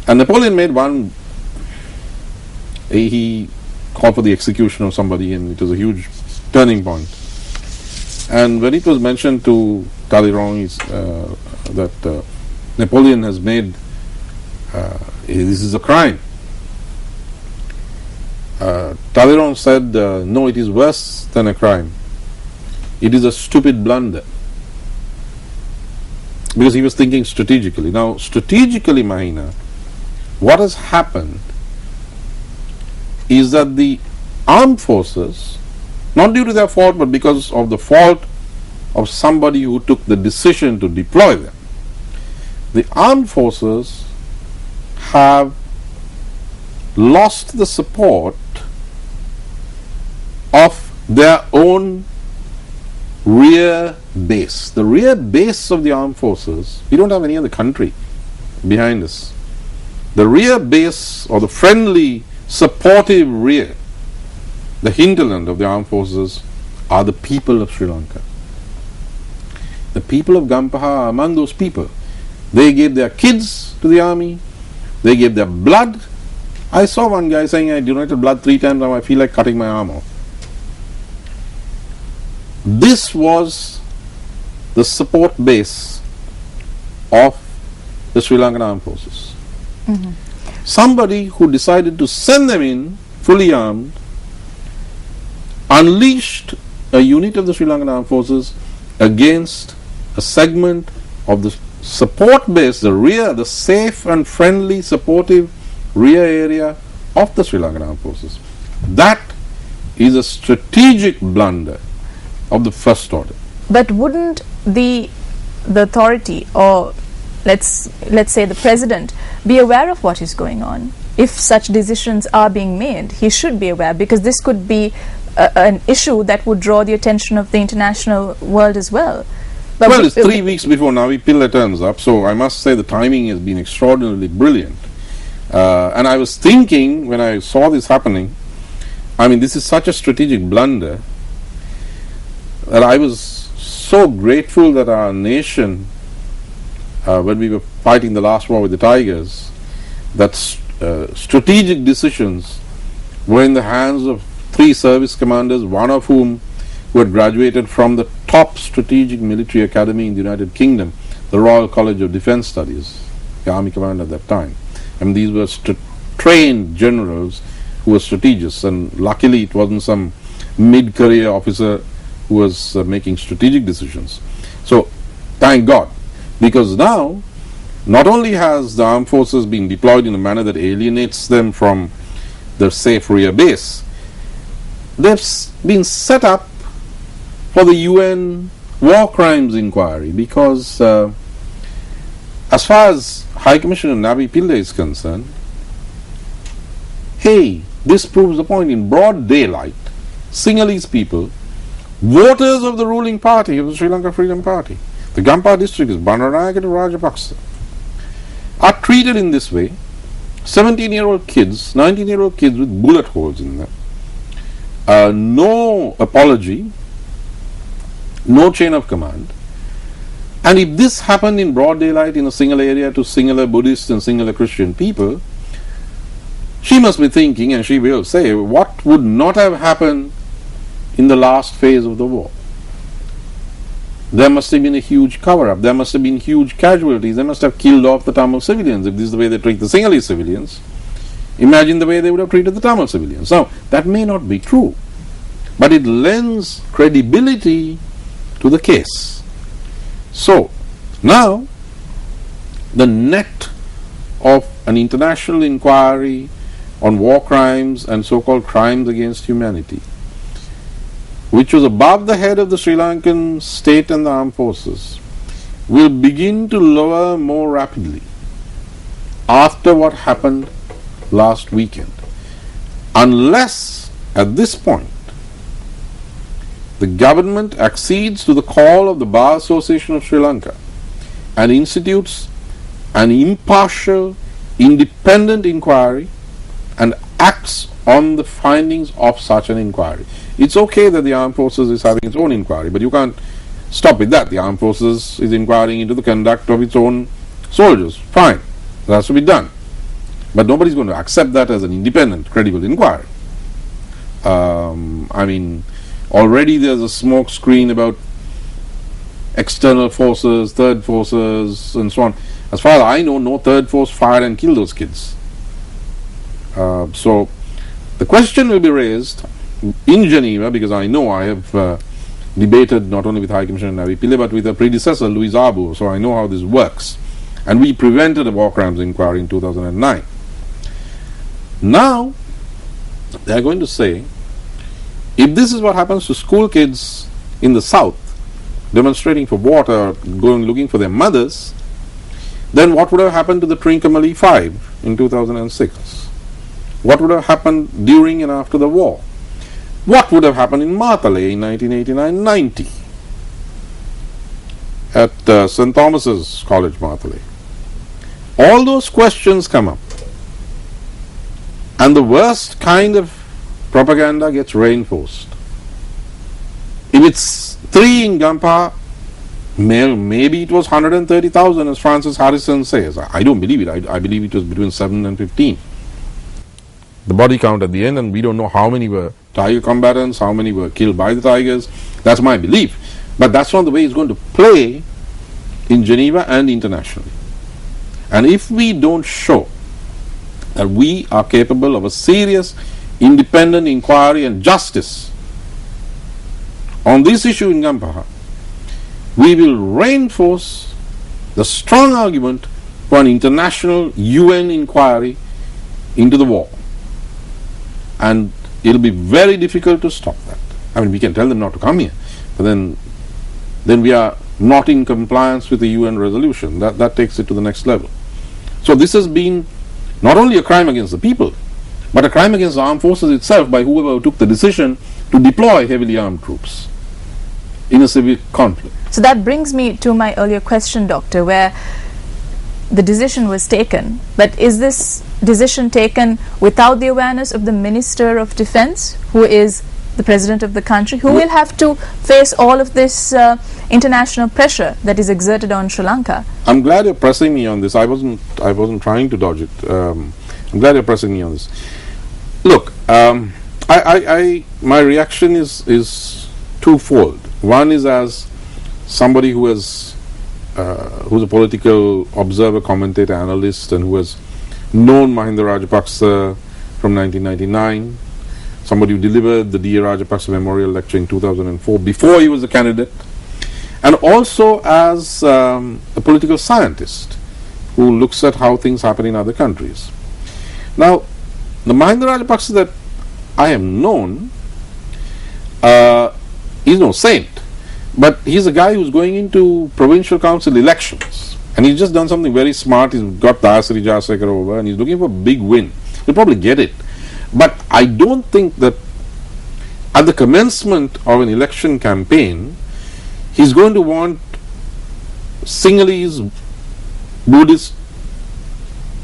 And Napoleon made one, he called for the execution of somebody, and it was a huge turning point. And when it was mentioned to Talleyrand that Napoleon has made, this is a crime, Talleyrand said, no, it is worse than a crime. It is a stupid blunder. Because he was thinking strategically. Now, strategically, Mahina, what has happened is that the armed forces, not due to their fault, but because of the fault of somebody who took the decision to deploy them, the armed forces have lost the support of their own rear base. The rear base of the armed forces, we don't have any other country behind us. The rear base, or the friendly, supportive rear, the hinterland of the armed forces, are the people of Sri Lanka. The people of Gampaha are among those people. They gave their kids to the army, they gave their blood. I saw one guy saying, I donated blood 3 times, now I feel like cutting my arm off. This was the support base of the Sri Lankan armed forces. Somebody who decided to send them in fully armed unleashed a unit of the Sri Lankan armed forces against a segment of the support base, the rear, the safe and friendly supportive rear area of the Sri Lankan armed forces. That is a strategic blunder of the first order. But wouldn't the authority, or let's say the president, be aware of what is going on? If such decisions are being made, he should be aware, because this could be an issue that would draw the attention of the international world as well. But well, it's 3 weeks before Navi Pillai turns up, so I must say the timing has been extraordinarily brilliant. And I was thinking, when I saw this happening, I mean, this is such a strategic blunder that I was so grateful that our nation, when we were fighting the last war with the Tigers, that strategic decisions were in the hands of 3 service commanders, one of whom who had graduated from the top strategic military academy in the United Kingdom, the Royal College of Defence Studies, the army commander at that time. And these were trained generals who were strategists, and luckily it wasn't some mid-career officer who was making strategic decisions. So, thank God, because now not only has the armed forces been deployed in a manner that alienates them from their safe rear base, they've been set up for the UN war crimes inquiry, because as far as High Commissioner Navi Pillai is concerned, hey, this proves the point. In broad daylight, Sinhalese people, voters of the ruling party, of the Sri Lanka Freedom Party, the Gampaha district is Bandaranaike to Rajapaksa, are treated in this way. 17-year-old kids, 19-year-old kids with bullet holes in them, no apology, no chain of command. And if this happened in broad daylight in a single area to Sinhala Buddhist and Sinhala Christian people, she must be thinking, and she will say, what would not have happened in the last phase of the war? There must have been a huge cover-up, there must have been huge casualties, they must have killed off the Tamil civilians. If this is the way they treat the Sinhalese civilians, imagine the way they would have treated the Tamil civilians. Now, that may not be true, but it lends credibility to the case. So, now, the net of an international inquiry on war crimes and so-called crimes against humanity, which was above the head of the Sri Lankan state and the armed forces, will begin to lower more rapidly after what happened last weekend, unless at this point the government accedes to the call of the Bar Association of Sri Lanka and institutes an impartial, independent inquiry and acts on the findings of such an inquiry. It's okay that the armed forces is having its own inquiry, but you can't stop with that. The armed forces is inquiring into the conduct of its own soldiers. Fine, that has to be done. But nobody's going to accept that as an independent, credible inquiry. I mean, already there's a smoke screen about external forces, third forces, and so on. As far as I know, no third force fired and killed those kids. So the question will be raised in Geneva, because I know I have debated not only with High Commissioner Navi Pillai but with her predecessor Louis Arbour, so I know how this works. And we prevented a war crimes inquiry in 2009. Now they are going to say, if this is what happens to school kids in the south demonstrating for water, going looking for their mothers, then what would have happened to the Trincomalee 5 in 2006? What would have happened during and after the war? What would have happened in Martale in 1989-90 at St. Thomas's College, Martale? All those questions come up, and the worst kind of propaganda gets reinforced. If it's 3 in Gampa, maybe it was 130,000, as Francis Harrison says. I don't believe it. I believe it was between 7 and 15. The body count at the end, and we don't know how many were Tiger combatants, how many were killed by the Tigers. That's my belief. But that's not the way it's going to play in Geneva and internationally. And if we don't show that we are capable of a serious, independent inquiry and justice on this issue in Gampaha, we will reinforce the strong argument for an international UN inquiry into the war. And it'll be very difficult to stop that. I mean, we can tell them not to come here, but then we are not in compliance with the UN resolution. That takes it to the next level. So this has been not only a crime against the people, but a crime against the armed forces itself by whoever took the decision to deploy heavily armed troops in a civil conflict. So that brings me to my earlier question, Doctor, where the decision was taken, but is this decision taken without the awareness of the Minister of Defense, who is the President of the country, who will have to face all of this international pressure that is exerted on Sri Lanka? I'm glad you're pressing me on this. I wasn't trying to dodge it. I'm glad you're pressing me on this. Look, my reaction is twofold. One is as somebody who has who's a political observer, commentator, analyst, and who has known Mahinda Rajapaksa from 1999, somebody who delivered the D.A. Rajapaksa Memorial Lecture in 2004 before he was a candidate, and also as a political scientist who looks at how things happen in other countries. Now, the Mahinda Rajapaksa that I have known, he's no saint, but he's a guy who's going into provincial council elections, and he's just done something very smart. He's got Dayasri Jayasekara over, and he's looking for a big win. He'll probably get it. But I don't think that at the commencement of an election campaign, he's going to want Sinhalese Buddhist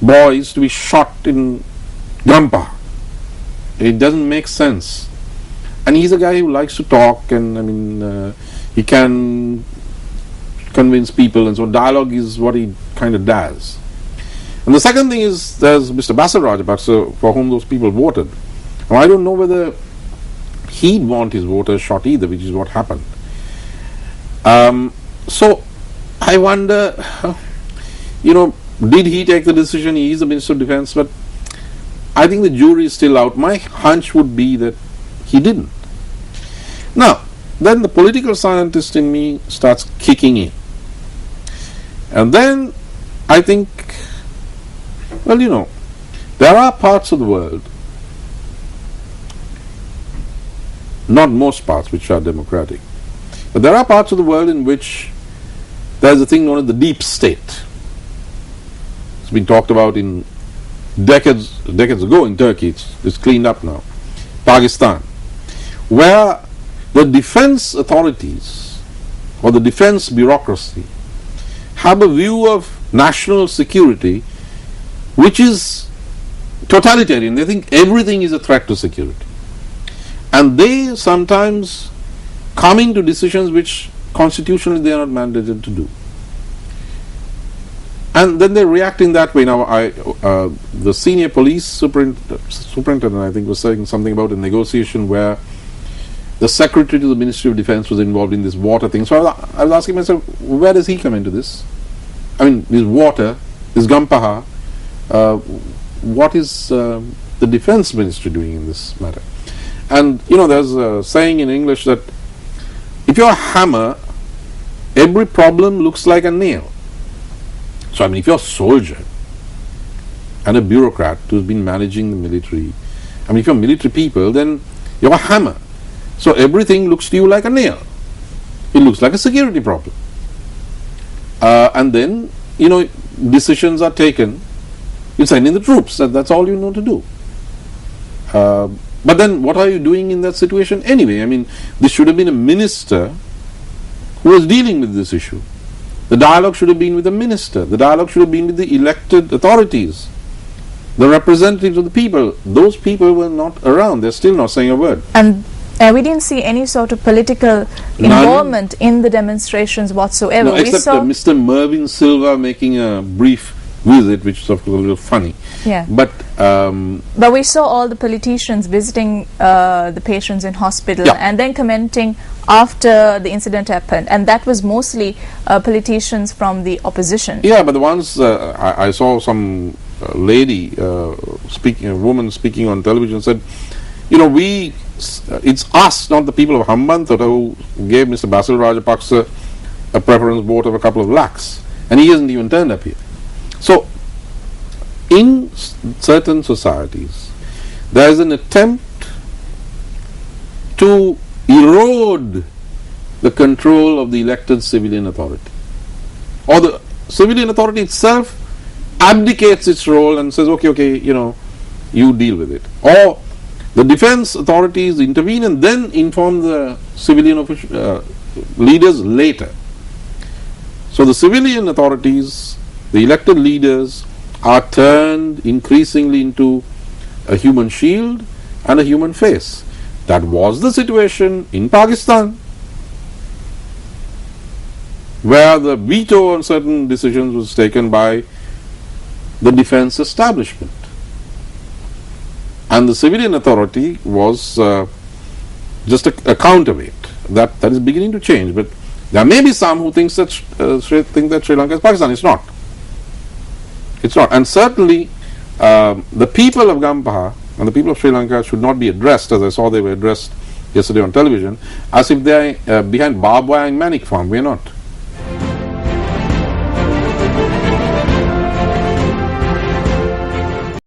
boys to be shot in Gampa. It doesn't make sense. And he's a guy who likes to talk, and I mean, he can convince people, and so dialogue is what he kind of does. And the second thing is, there's Mr. Bassel Rajapaksa, for whom those people voted. Now, I don't know whether he'd want his voters shot either, which is what happened. So I wonder, did he take the decision? He is the Minister of Defense, but I think the jury is still out. My hunch would be that he didn't. Now, then the political scientist in me starts kicking in. And then I think, well, there are parts of the world, not most parts which are democratic, but there are parts of the world in which there's a thing known as the deep state. It's been talked about in decades ago in Turkey. It's cleaned up now. Pakistan, where the defense authorities or the defense bureaucracy have a view of national security which is totalitarian. They think everything is a threat to security, and they sometimes come into decisions which constitutionally they are not mandated to do. And then they react in that way. Now, the senior police superintendent, I think, was saying something about a negotiation where the secretary to the Ministry of Defence was involved in this water thing. So I was asking myself, where does he come into this? I mean, this water, this Gampaha, what is the Defence Ministry doing in this matter? And, you know, there's a saying in English that if you're a hammer, every problem looks like a nail. So, I mean, if you're a soldier and a bureaucrat who's been managing the military, I mean, if you're military people, then you're a hammer. So everything looks to you like a nail. It looks like a security problem. And then, you know, decisions are taken. You send in the troops. That's all you know to do. But then what are you doing in that situation anyway? I mean, this should have been a minister who was dealing with this issue. The dialogue should have been with the minister. The dialogue should have been with the elected authorities, the representatives of the people. Those people were not around. They're still not saying a word. And we didn't see any sort of political involvement in the demonstrations whatsoever. No, except Mr. Mervyn Silva making a brief visit, which is of course a little funny. Yeah. But we saw all the politicians visiting the patients in hospital, yeah, and then commenting after the incident happened, and that was mostly politicians from the opposition. Yeah, but the ones I saw some lady speaking, a woman speaking on television, said, you know, it's us, not the people of Hambantota, who gave Mr. Basil Rajapaksa a preference vote of a couple of lakhs, and he hasn't even turned up here. So, in certain societies, there is an attempt to erode the control of the elected civilian authority, or the civilian authority itself abdicates its role and says, okay, you know, you deal with it, or the defense authorities intervene and then inform the civilian leaders later. So the civilian authorities, the elected leaders, are turned increasingly into a human shield and a human face. That was the situation in Pakistan, where the veto on certain decisions was taken by the defense establishment, and the civilian authority was just a counterweight. That is beginning to change, but there may be some who think that Sri Lanka is Pakistan. It's not. It's not. And certainly the people of Gampaha and the people of Sri Lanka should not be addressed, as I saw they were addressed yesterday on television, as if they are behind barbed wire and manic farm. We are not.